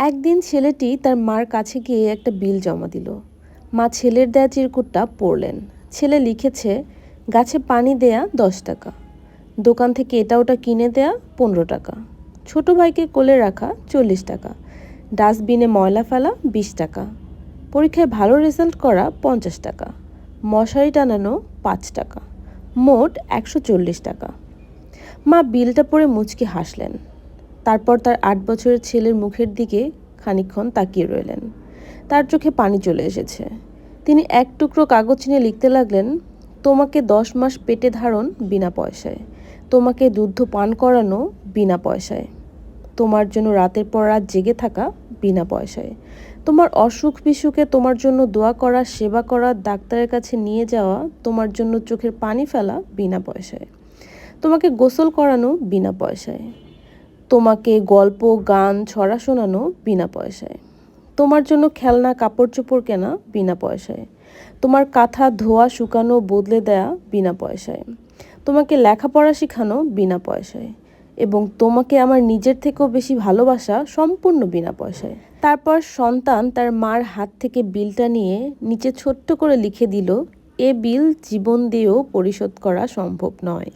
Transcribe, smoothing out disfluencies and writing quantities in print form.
একদিন ছেলেটি তার মার কাছে গিয়ে একটা বিল জমা দিল। মা ছেলের দেয়া চিরকুটটা পড়লেন। ছেলে লিখেছে, গাছে পানি দেয়া 10 টাকা, দোকান থেকে এটা ওটা কিনে দেয়া 15 টাকা, ছোট ভাইকে কোলে রাখা 40 টাকা, ডাস্টবিনে ময়লা ফেলা 20 টাকা, পরীক্ষায় ভালো রেজাল্ট করা 50 টাকা, মশারি টানানো 5 টাকা, মোট 140 টাকা। মা বিলটা পড়ে মুচকি হাসলেন। তারপর তার 8 বছরের ছেলের মুখের দিকে খানিকক্ষণ তাকিয়ে রইলেন। তার চোখে পানি চলে এসেছে। তিনি এক টুকরো কাগজ নিয়ে লিখতে লাগলেন, তোমাকে 10 মাস পেটে ধারণ বিনা পয়সায়, তোমাকে দুধ পান করানো বিনা পয়সায়, তোমার জন্য রাতের পর রাত জেগে থাকা বিনা পয়সায়, তোমার অসুখ বিসুখে তোমার জন্য দোয়া করা, সেবা করা, ডাক্তারের কাছে নিয়ে যাওয়া, তোমার জন্য চোখের পানি ফেলা বিনা পয়সায়, তোমাকে গোসল করানো বিনা পয়সায়, তোমাকে গল্প গান ছড়া শোনানো বিনা পয়সায়, তোমার জন্য খেলনা কাপড় চোপড় কেনা বিনা পয়সায়, তোমার কাঁথা ধোয়া শুকানো বদলে দেয়া বিনা পয়সায়, তোমাকে লেখাপড়া শেখানো বিনা পয়সায়, এবং তোমাকে আমার নিজের থেকেও বেশি ভালোবাসা সম্পূর্ণ বিনা পয়সায়। তারপর সন্তান তার মার হাত থেকে বিলটা নিয়ে নিচে ছোট্ট করে লিখে দিল, এ বিল জীবন দিয়েও পরিশোধ করা সম্ভব নয়।